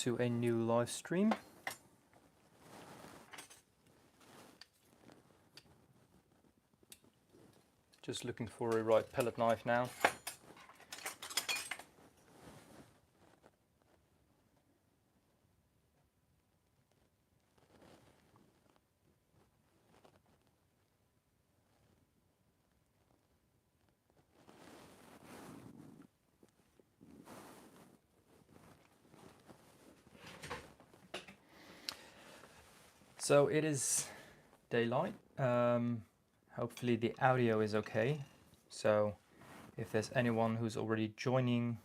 to a new live stream. Just looking for a right palette knife now. So it is daylight. Hopefully the audio is okay. So if there's anyone who's already joining,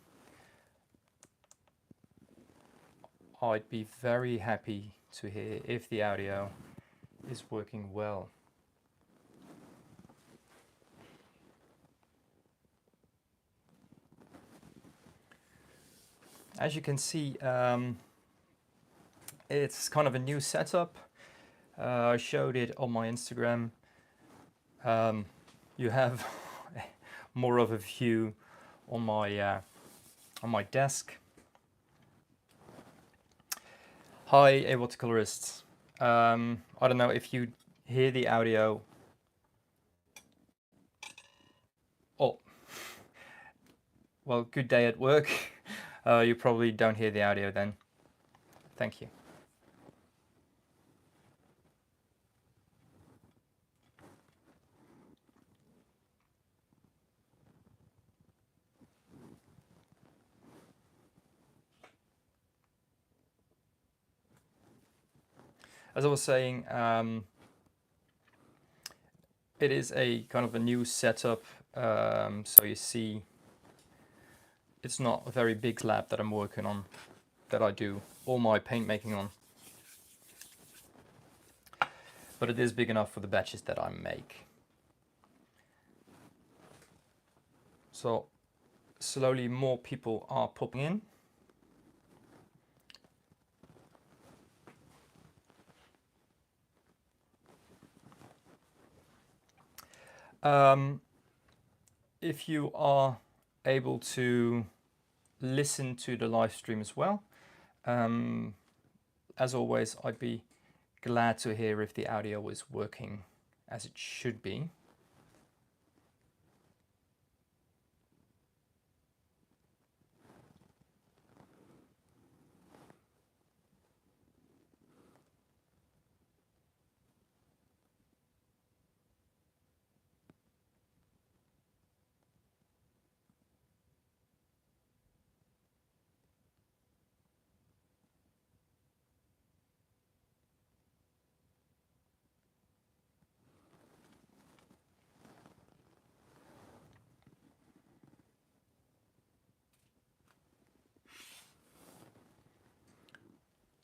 I'd be very happy to hear if the audio is working well. As you can see, it's kind of a new setup. I showed it on my Instagram. You have more of a view on my desk. Hi, watercolorists. I don't know if you hear the audio. Oh, well, good day at work. You probably don't hear the audio then. Thank you. As I was saying, it is a kind of a new setup. So you see, it's not a very big slab that I'm working on, that I do all my paint making on. But it is big enough for the batches that I make. So slowly more people are popping in. If you are able to listen to the live stream as well, as always, I'd be glad to hear if the audio is working as it should be.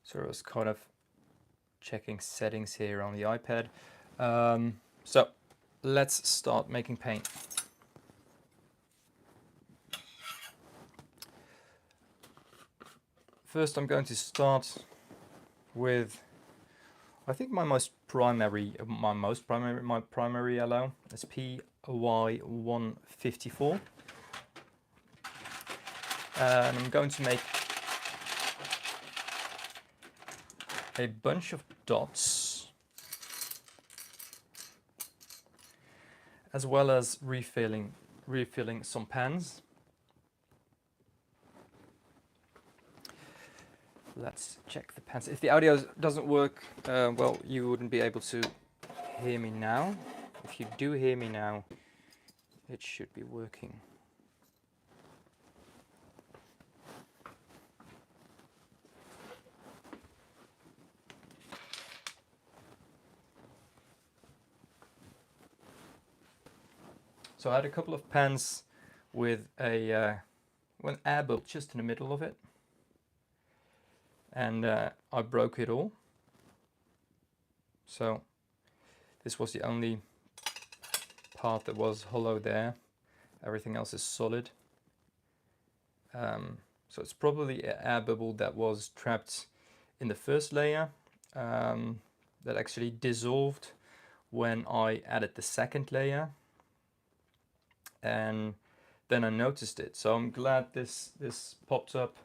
So I was kind of checking settings here on the iPad. So let's start making paint. First, I'm going to start with, I think my primary yellow is PY154, and I'm going to make a bunch of dots, as well as refilling some pans. Let's check the pans. If the audio doesn't work, well, you wouldn't be able to hear me now. If you do hear me now, it should be working. So I had a couple of pans with one air bubble just in the middle of it, and I broke it all. So this was the only part that was hollow there. Everything else is solid. So it's probably an air bubble that was trapped in the first layer that actually dissolved when I added the second layer, and then I noticed it. So I'm glad this popped up,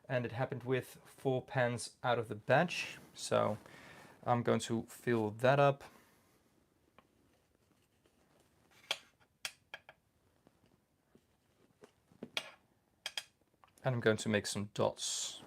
and it happened with 4 pans out of the batch, so I'm going to fill that up. And I'm going to make some dots.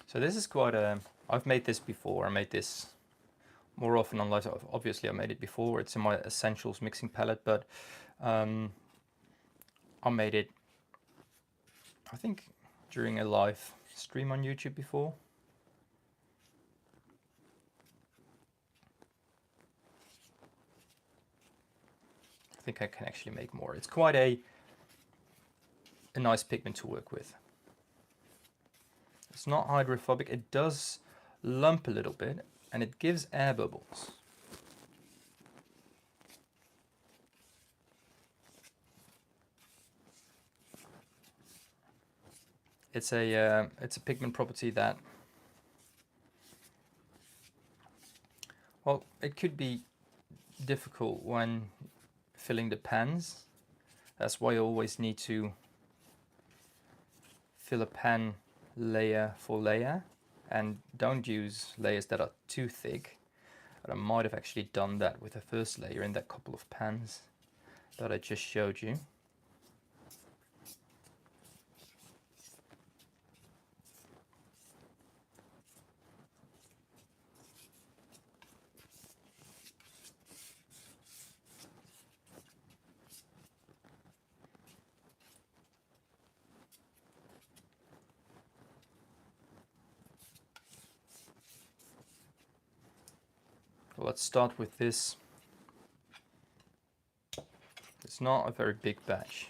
So this is quite a, I've made this before. I made this more often on live. Obviously I made it before. It's in my essentials mixing palette, but I made it, I think, during a live stream on YouTube before. I think I can actually make more. It's quite a nice pigment to work with. It's not hydrophobic. It does lump a little bit and it gives air bubbles. It's a pigment property that, well, it could be difficult when filling the pans. That's why you always need to fill a pan layer for layer and don't use layers that are too thick. And I might have actually done that with the first layer in that couple of pans that I just showed you. Well, let's start with this. It's not a very big batch.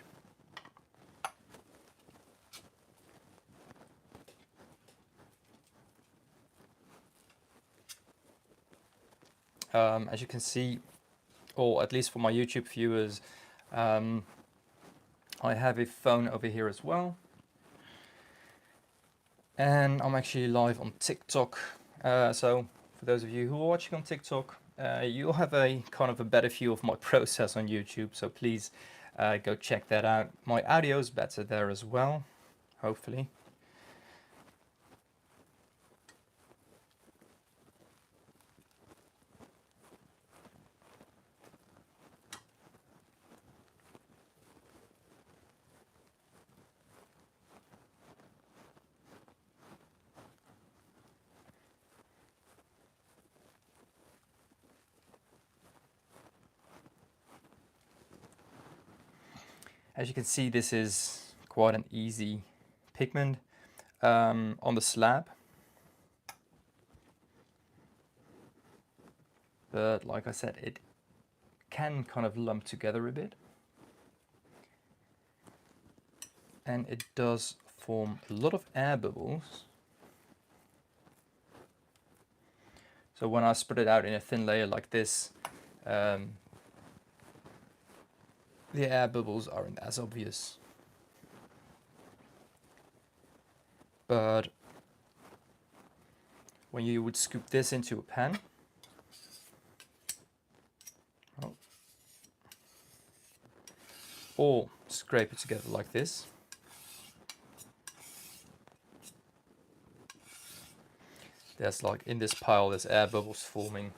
As you can see, or at least for my YouTube viewers, I have a phone over here as well. And I'm actually live on TikTok. So for those of you who are watching on TikTok, you'll have a kind of a better view of my process on YouTube. So please go check that out. My audio is better there as well, hopefully. As you can see, this is quite an easy pigment on the slab. But like I said, it can kind of lump together a bit. And it does form a lot of air bubbles. So when I spread it out in a thin layer like this, the air bubbles aren't as obvious. But when you would scoop this into a pan, or scrape it together like this, there's like in this pile there's air bubbles forming.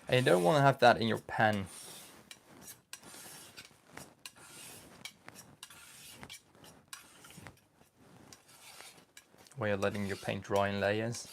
And you don't want to have that in your pan. Where you're letting your paint dry in layers.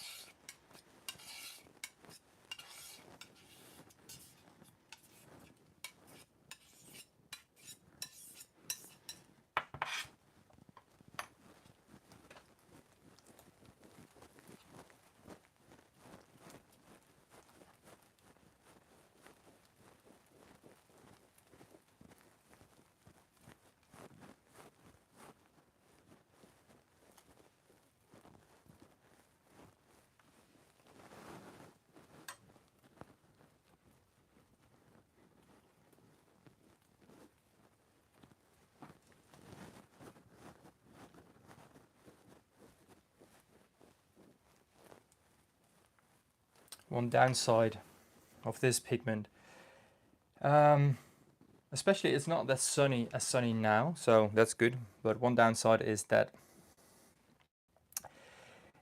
One downside of this pigment, especially it's not that sunny now, so that's good. But one downside is that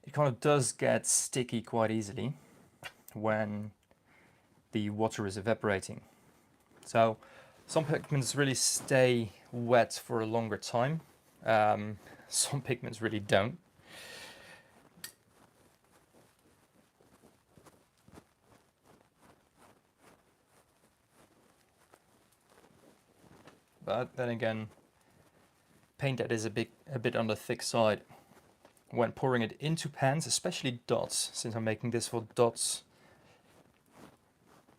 it kind of does get sticky quite easily when the water is evaporating. So some pigments really stay wet for a longer time. Some pigments really don't. But then again, paint that is a bit on the thick side, when pouring it into pans, especially dots, since I'm making this for dots,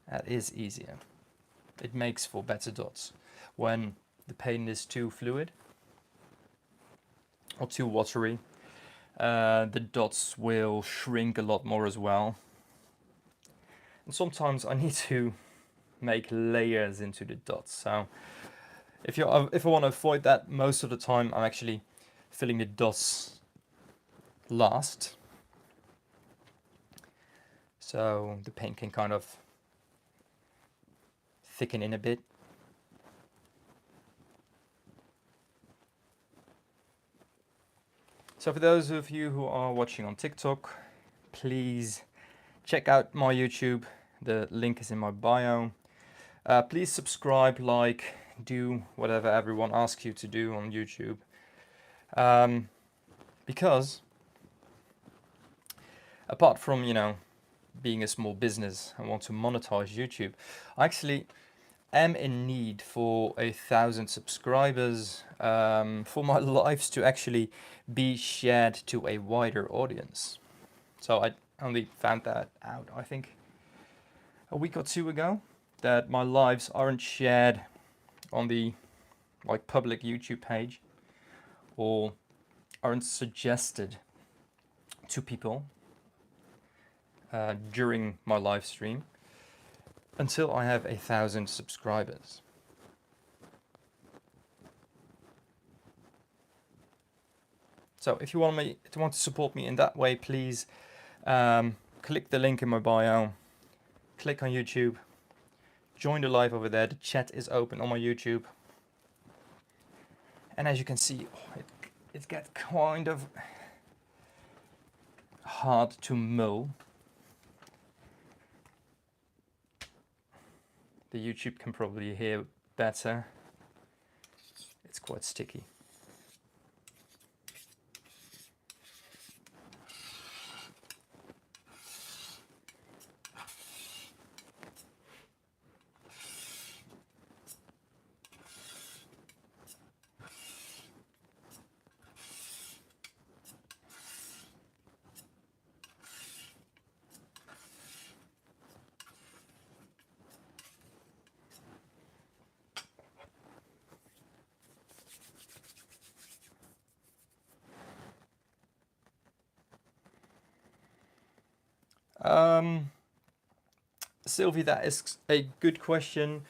that is easier. It makes for better dots. When the paint is too fluid or too watery, the dots will shrink a lot more as well. And sometimes I need to make layers into the dots. So if I want to avoid that, most of the time I'm actually filling the dots last, so the paint can kind of thicken in a bit. So for those of you who are watching on TikTok, please check out my YouTube. The link is in my bio. Please subscribe, like, do whatever everyone asks you to do on YouTube. Because apart from, being a small business and want to monetize YouTube, I actually am in need for 1,000 subscribers for my lives to actually be shared to a wider audience. So I only found that out, I think, a week or two ago, that my lives aren't shared on the public YouTube page, or aren't suggested to people during my live stream until I have 1,000 subscribers. So if you want to support me in that way, please click the link in my bio, click on YouTube, join the live over there. The chat is open on my YouTube. And as you can see, it gets kind of hard to mull. The YouTube can probably hear better. It's quite sticky. Sylvie, that is a good question.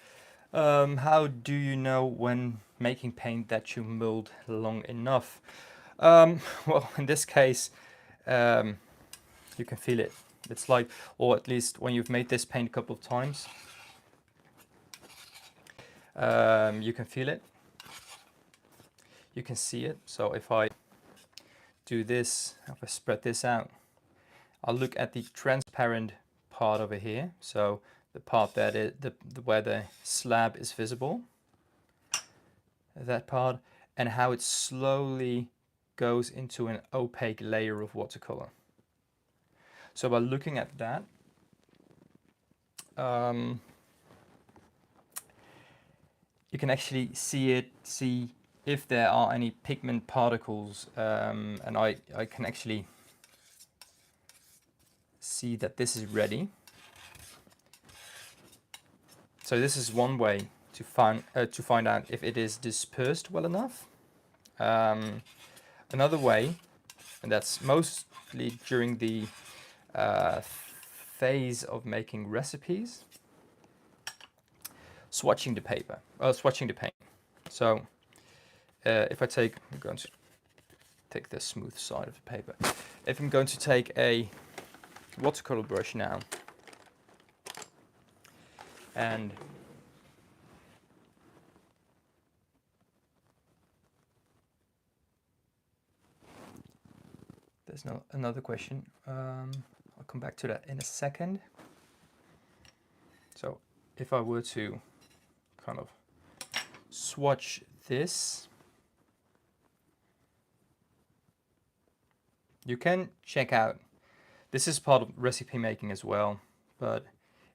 How do you know when making paint that you mulled long enough? Well, in this case, you can feel it. It's like, or at least when you've made this paint a couple of times, you can feel it. You can see it. So if I do this, if I spread this out, I'll look at the transparent part over here. So the part that is where the slab is visible, that part, and how it slowly goes into an opaque layer of watercolor. So by looking at that, you can actually see if there are any pigment particles, and I can actually see that this is ready. So this is one way to find out if it is dispersed well enough. Another way, and that's mostly during the phase of making recipes, swatching the paint. So if I'm going to take the smooth side of the paper. If I'm going to take a watercolor brush now And there's another question. I'll come back to that in a second. So if I were to kind of swatch this, you can check out, this is part of recipe making as well, but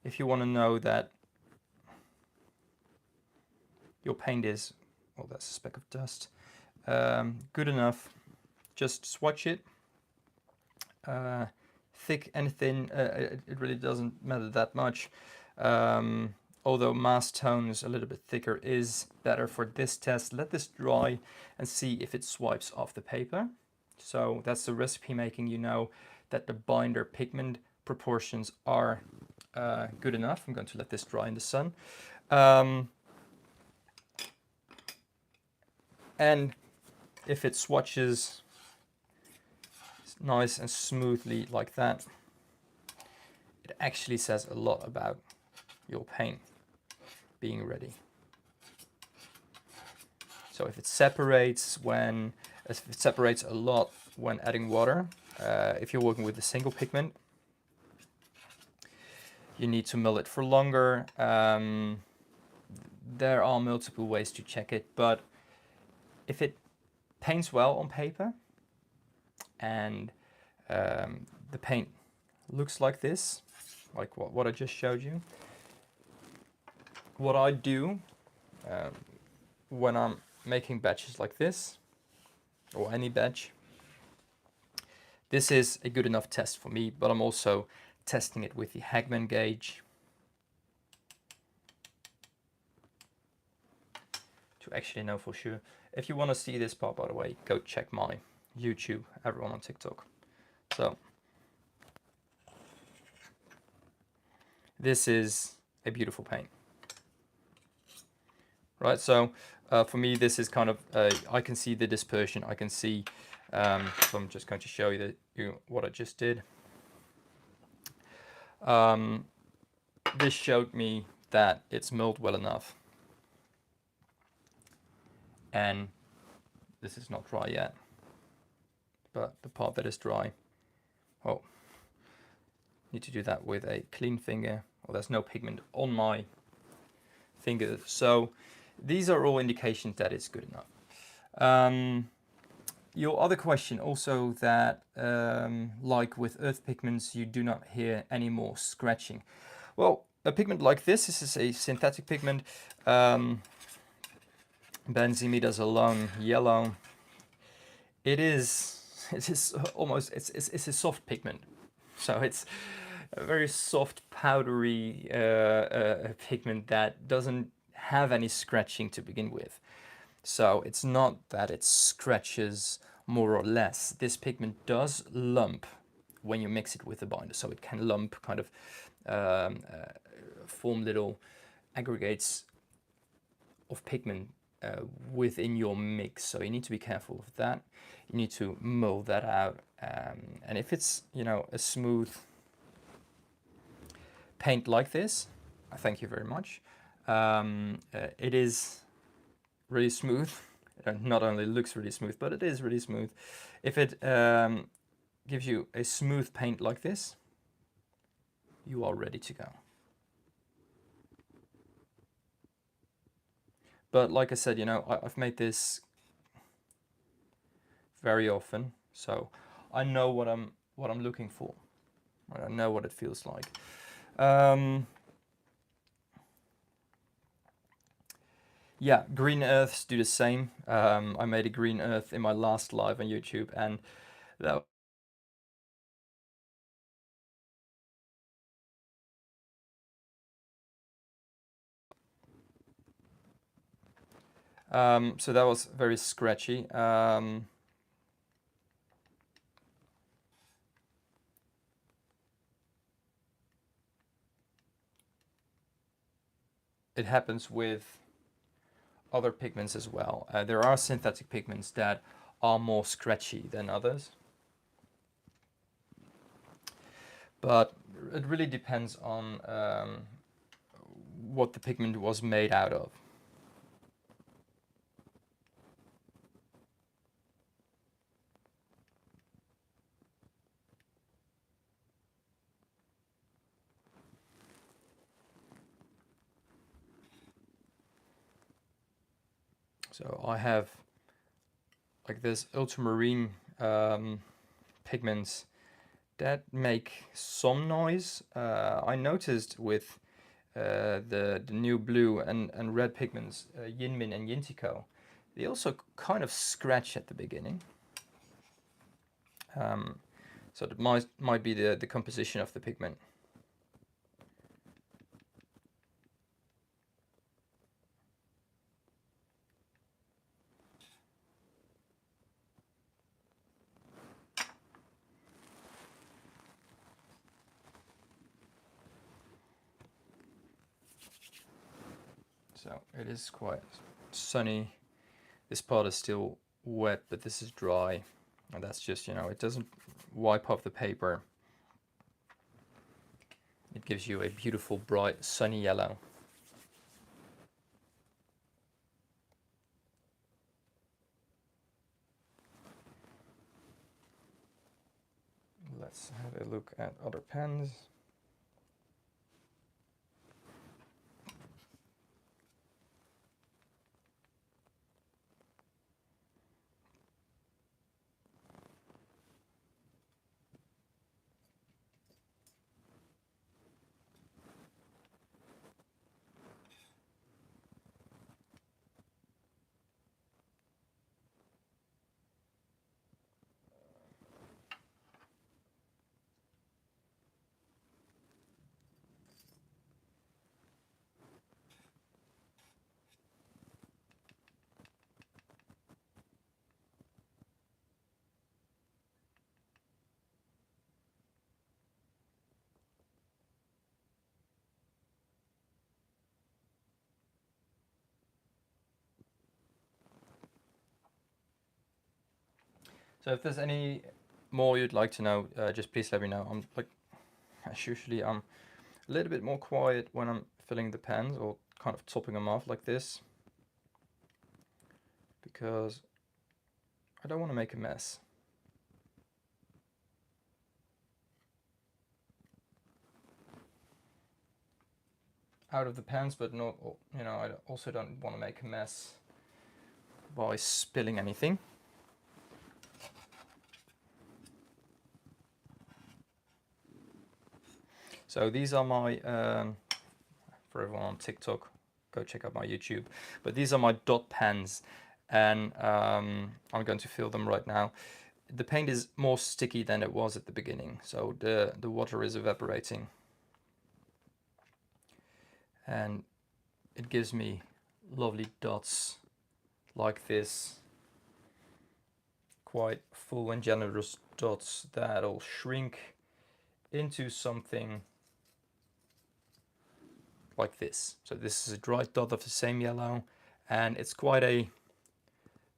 if you want to know that your paint is, well, that's a speck of dust, good enough, just swatch it. Thick and thin, it really doesn't matter that much. Although mass tones a little bit thicker is better for this test. Let this dry and see if it swipes off the paper. So that's the recipe making, you know that the binder pigment proportions are good enough. I'm going to let this dry in the sun. And if it swatches nice and smoothly like that, it actually says a lot about your paint being ready. So if it separates a lot when adding water, if you're working with a single pigment, you need to mill it for longer. There are multiple ways to check it, but if it paints well on paper and the paint looks like this, like what I just showed you, what I do when I'm making batches like this, or any batch, this is a good enough test for me, but I'm also testing it with the Handmade gauge to actually know for sure. If you want to see this part, by the way, go check my YouTube, everyone on TikTok. So this is a beautiful paint, right? So for me, this is kind of, I can see the dispersion, I can see, so I'm just going to show you what I just did. This showed me that it's milled well enough. And this is not dry yet, but the part that is dry, oh, need to do that with a clean finger. Well, there's no pigment on my finger, so these are all indications that it's good enough. Your other question also that, like with earth pigments, you do not hear any more scratching. Well, a pigment like this is a synthetic pigment. Benzimidazoline yellow. It is almost, it's a soft pigment. So it's a very soft, powdery pigment that doesn't have any scratching to begin with. So it's not that it scratches more or less. This pigment does lump when you mix it with the binder. So it can lump, kind of form little aggregates of pigment within your mix. So you need to be careful of that. You need to mull that out. And if it's, you know, a smooth paint like this, I thank you very much. It is really smooth. It not only looks really smooth, but it is really smooth. If it gives you a smooth paint like this, you are ready to go. But like I said, you know, I've made this very often, so I know what I'm looking for. I know what it feels like. Yeah, green earths do the same. I made a green earth in my last live on YouTube, and that so that was very scratchy. It happens with other pigments as well. There are synthetic pigments that are more scratchy than others. But it really depends on what the pigment was made out of. So I have like this ultramarine pigments that make some noise. I noticed with the new blue and red pigments, Yinmin and Yintico, they also kind of scratch at the beginning. So that might be the composition of the pigment. So it is quite sunny. This part is still wet, but this is dry. And that's just, it doesn't wipe off the paper. It gives you a beautiful, bright, sunny yellow. Let's have a look at other pens. So if there's any more you'd like to know, just please let me know. I'm like, as usually, I'm a little bit more quiet when I'm filling the pens or kind of topping them off like this, because I don't want to make a mess. Out of the pens, but not, I also don't want to make a mess by spilling anything. So these are my, for everyone on TikTok, go check out my YouTube. But these are my dot pens, and I'm going to fill them right now. The paint is more sticky than it was at the beginning, so the water is evaporating. And it gives me lovely dots like this, quite full and generous dots that'll shrink into something like this. So this is a dry dot of the same yellow, and it's quite a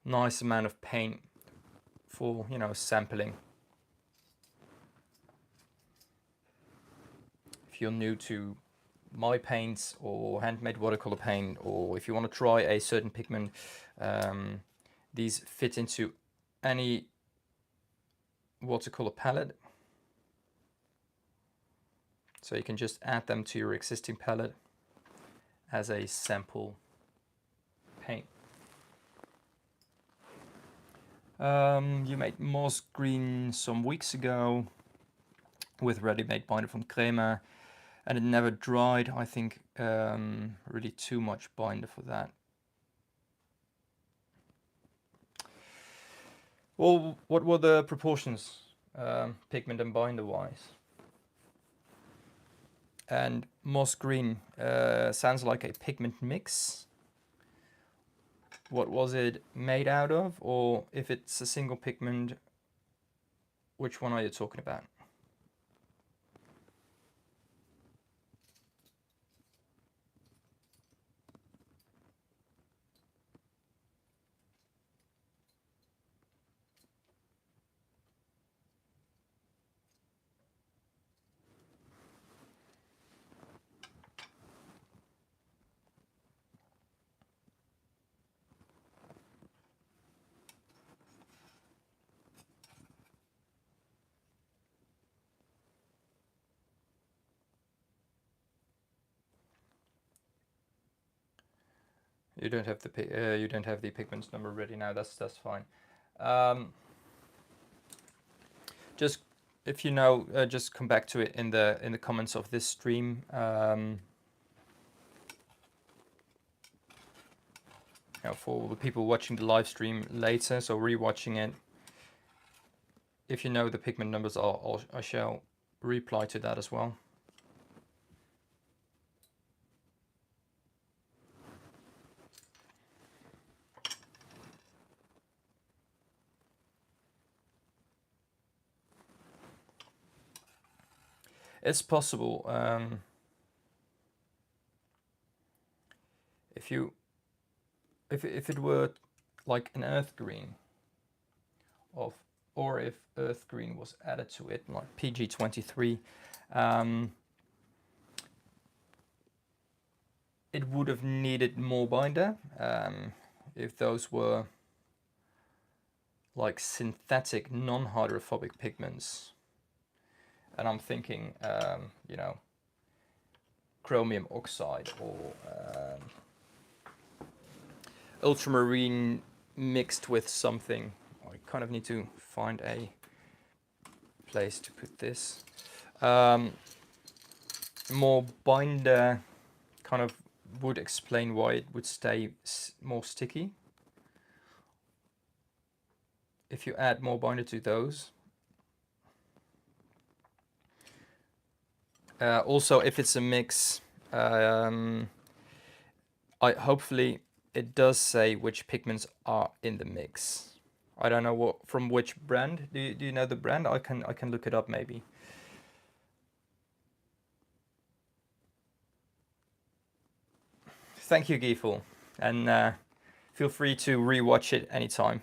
nice amount of paint for, sampling. If you're new to my paints or handmade watercolor paint, or if you want to try a certain pigment, these fit into any watercolor palette. So you can just add them to your existing palette as a sample paint. You made moss green some weeks ago with ready-made binder from Crema, and it never dried. I think really too much binder for that. Well, what were the proportions, pigment and binder wise? And moss green sounds like a pigment mix. What was it made out of? Or if it's a single pigment, which one are you talking about? You don't have the pigments number ready now. That's fine. Um, just if you know, just come back to it in the comments of this stream. For the people watching the live stream later, so rewatching it. If you know the pigment numbers, I shall reply to that as well. It's possible. If it were like an earth green, or if earth green was added to it, like PG23, it would have needed more binder. If those were like synthetic non-hydrophobic pigments, and I'm thinking, you know, chromium oxide or ultramarine mixed with something. I kind of need to find a place to put this. More binder kind of would explain why it would stay more sticky. If you add more binder to those. Also, if it's a mix, hopefully it does say which pigments are in the mix. I don't know from which brand. Do you know the brand? I can look it up maybe. Thank you, Geefel, and feel free to rewatch it anytime.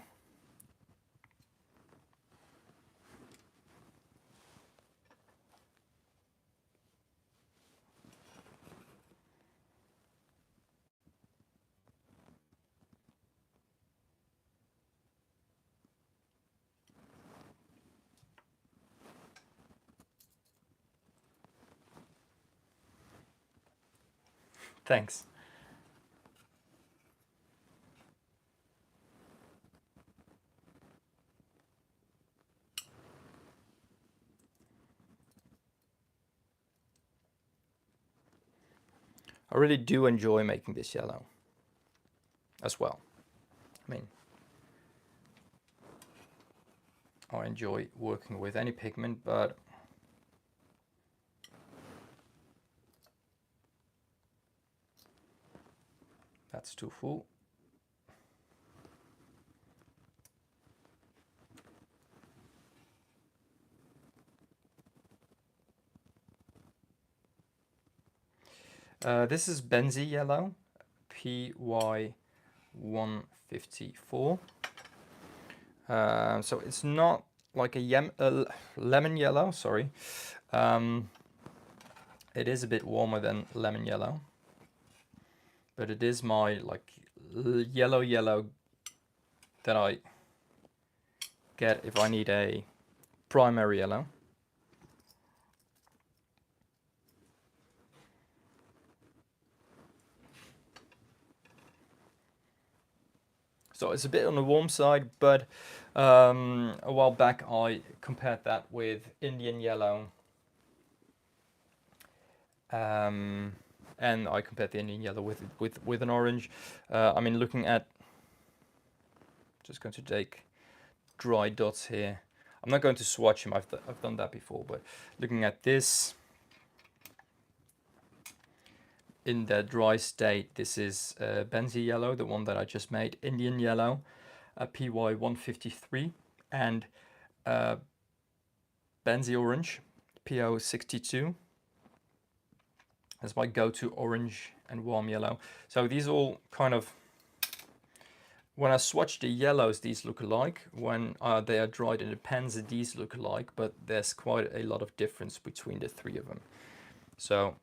Thanks. I really do enjoy making this yellow as well. I mean, I enjoy working with any pigment, but that's too full. This is Benzie yellow, PY154. So it's not like a lemon yellow, sorry. It is a bit warmer than lemon yellow, but it is my like yellow that I get if I need a primary yellow. So it's a bit on the warm side, but a while back I compared that with Indian yellow. And I compared the Indian yellow with an orange. I mean, looking at, just going to take dry dots here. I'm not going to swatch them, I've done that before, but looking at this, in the dry state, this is Benzie yellow, the one that I just made, Indian yellow, PY153, and Benzie orange, PO62. That's my go-to orange and warm yellow. So these all kind of, when I swatch the yellows, these look alike. When they are dried in the pens, these look alike, but there's quite a lot of difference between the three of them. So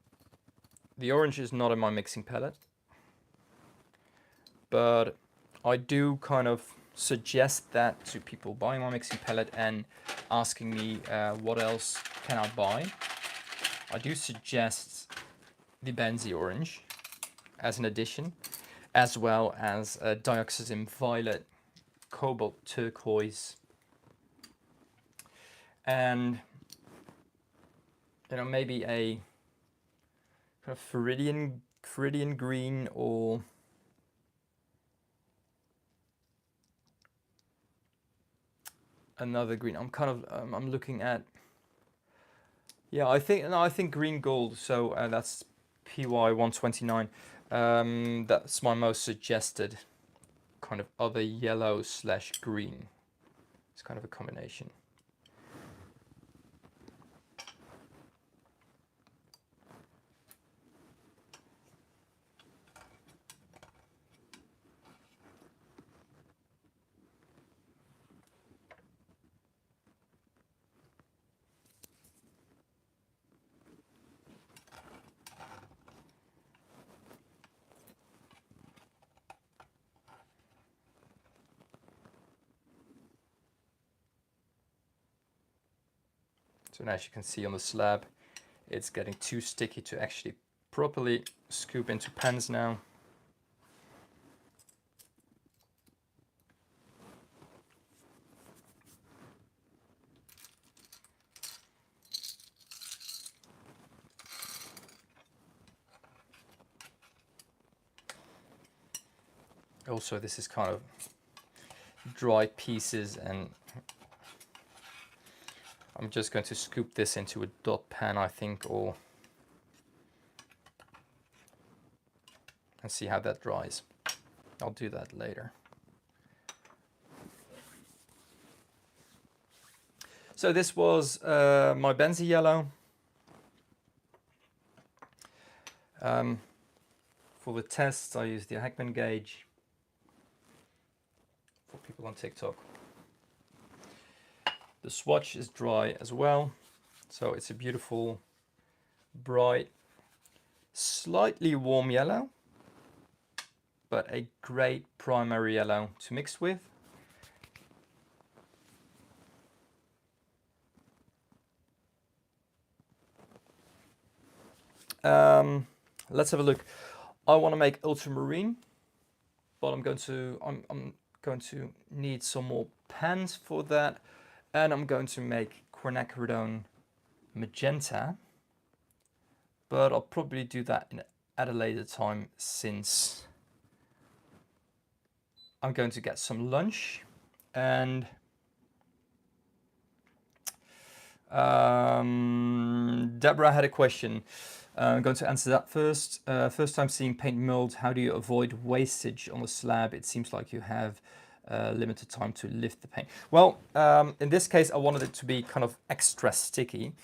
the orange is not in my mixing palette, but I do kind of suggest that to people buying my mixing palette and asking me what else can I buy. I do suggest the Benzie orange as an addition. as well as dioxazine violet, cobalt turquoise, and maybe a kind of Viridian green, or another green. I'm looking at, yeah, I think green gold. So that's PY 129. That's my most suggested kind of other yellow / green. It's kind of a combination. So now, as you can see on the slab, it's getting too sticky to actually properly scoop into pans now. Also, this is kind of dry pieces, and I'm just going to scoop this into a dot pan, I think, and see how that dries. I'll do that later. So this was my Benzie yellow. For the tests, I used the Heckman gauge for people on TikTok. The swatch is dry as well, so it's a beautiful, bright, slightly warm yellow, but a great primary yellow to mix with. Let's have a look. I want to make ultramarine, but I'm going to need some more pans for that, and I'm going to make quinacridone magenta, but I'll probably do that at a later time, since I'm going to get some lunch. And Deborah had a question. I'm going to answer that first. First time seeing paint milled, how do you avoid wastage on the slab? It seems like you have limited time to lift the paint. Well, in this case, I wanted it to be kind of extra sticky.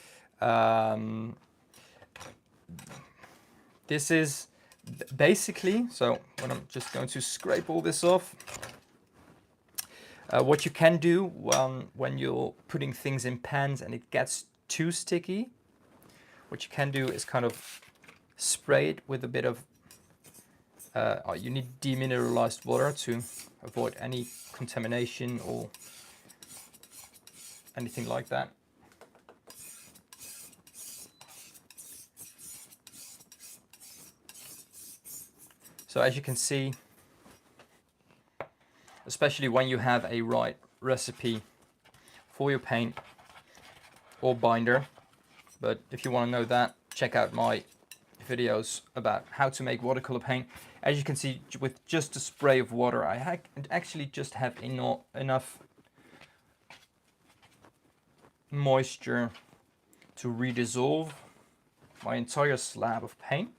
This is basically, so when I'm just going to scrape all this off, what you can do when you're putting things in pans and it gets too sticky, what you can do is kind of spray it with a bit of, you need demineralized water to avoid any contamination or anything like that. So as you can see, especially when you have a right recipe for your paint or binder, but if you want to know that, check out my videos about how to make watercolor paint. As you can see, with just a spray of water, I actually just have enough moisture to redissolve my entire slab of paint.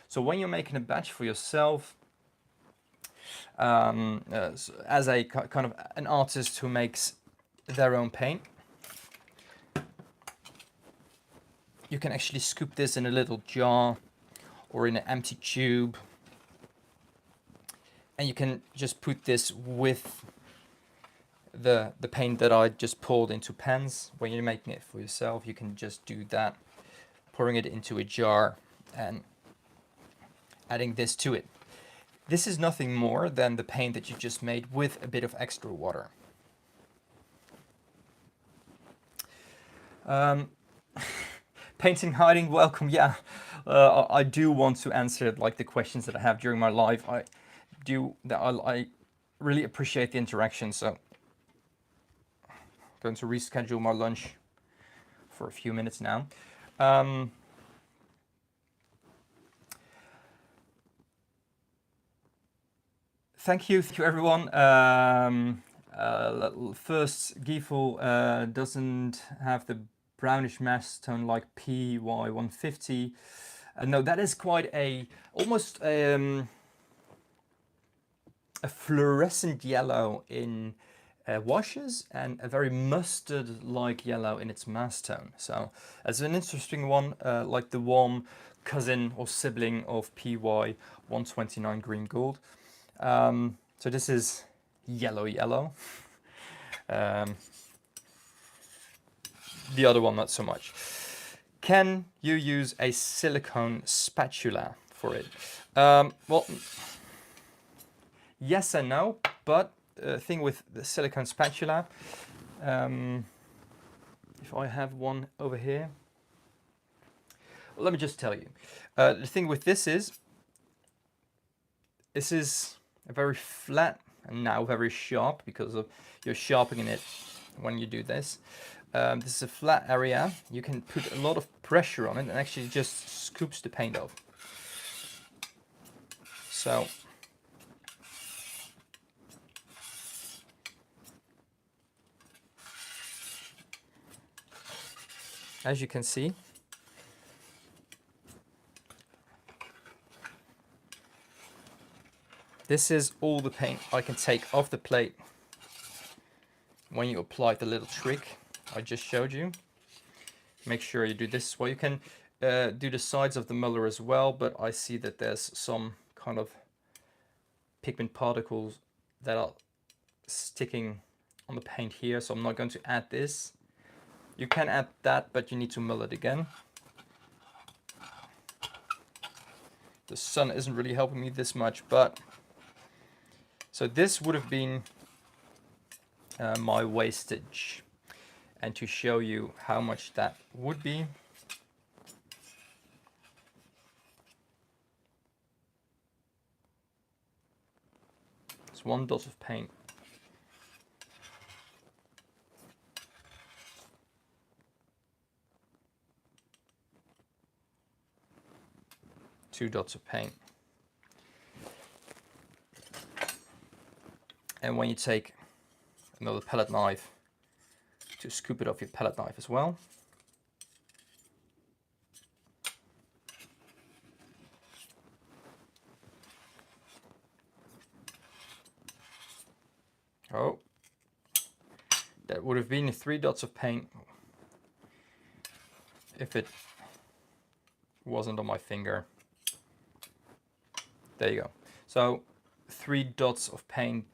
So when you're making a batch for yourself, as a kind of an artist who makes their own paint, you can actually scoop this in a little jar or in an empty tube, and you can just put this with the paint that I just poured into pans. When you're making it for yourself, you can just do that, pouring it into a jar and adding this to it. This is nothing more than the paint that you just made with a bit of extra water. Painting hiding, welcome. Yeah, I do want to answer like the questions that I have during my live. I really appreciate the interaction. So I'm going to reschedule my lunch for a few minutes now. Thank you everyone. First, Giefel doesn't have the brownish mass tone like PY150. No, that is quite almost a fluorescent yellow in washes and a very mustard-like yellow in its mass tone. So it's an interesting one, like the warm cousin or sibling of PY129 green gold. So this is yellow. The other one not so much. Can you use a silicone spatula for it? Well, yes and no, but the thing with the silicone spatula, if I have one over here, well, let me just tell you. The thing with this is a very flat and now very sharp because of you're sharpening it when you do this. This is a flat area. You can put a lot of pressure on it and actually just scoops the paint off. So as you can see, this is all the paint I can take off the plate when you apply the little trick I just showed you. Make sure you do this. Well, you can do the sides of the muller as well, but I see that there's some kind of pigment particles that are sticking on the paint here, so I'm not going to add this. You can add that, but you need to mull it again. The sun isn't really helping me this much, but so this would have been my wastage. And to show you how much that would be, it's 1 dot of paint. Two dots of paint. And when you take another palette knife to scoop it off your palette knife as well. Oh, that would have been 3 dots of paint if it wasn't on my finger. There you go. So 3 dots of paint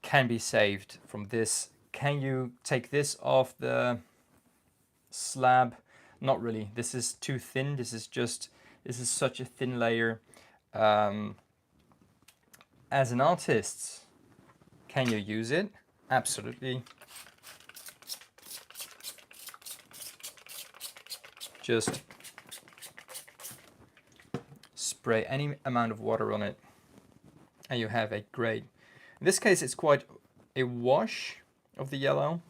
can be saved from this. Can you take this off the slab? Not really. This is too thin. This is such a thin layer. As an artist, can you use it? Absolutely. Just spray any amount of water on it and you have a great, in this case it's quite a wash of the yellow,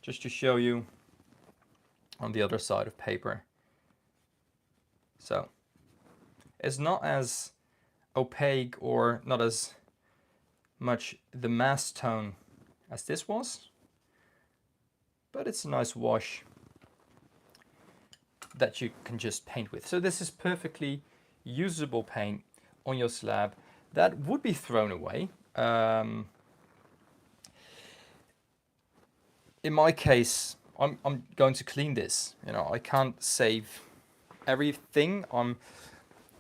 just to show you on the other side of paper. So it's not as opaque or not as much the mass tone as this was, but it's a nice wash that you can just paint with. So this is perfectly usable paint on your slab that would be thrown away. In my case, I'm going to clean this. You know, I can't save everything. I'm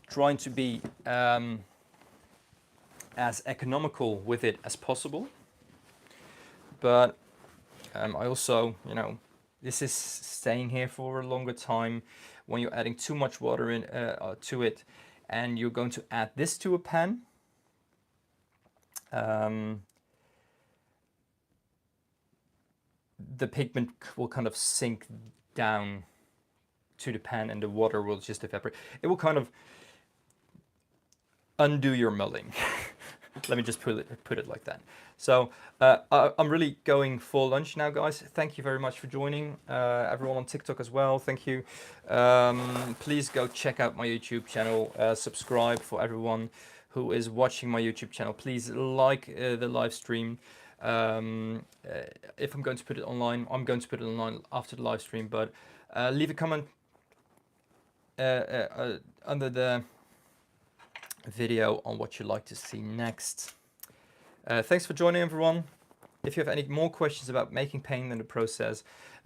trying to be as economical with it as possible. But I also, you know, this is staying here for a longer time. When you're adding too much water in to it, and you're going to add this to a pan, the pigment will kind of sink down to the pan and the water will just evaporate. It will kind of undo your mulling. Let me just put it like that. So I'm really going for lunch now, guys. Thank you very much for joining. Everyone on TikTok as well, thank you. Please go check out my YouTube channel. Subscribe for everyone who is watching my YouTube channel. Please like the live stream. If I'm going to put it online, I'm going to put it online after the live stream. But leave a comment under the video on what you'd like to see next. Thanks for joining, everyone. If you have any more questions about making paint and the process,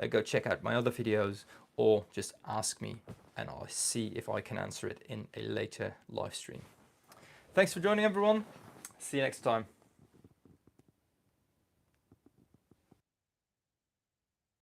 go check out my other videos or just ask me and I'll see if I can answer it in a later live stream. Thanks for joining, everyone. See you next time.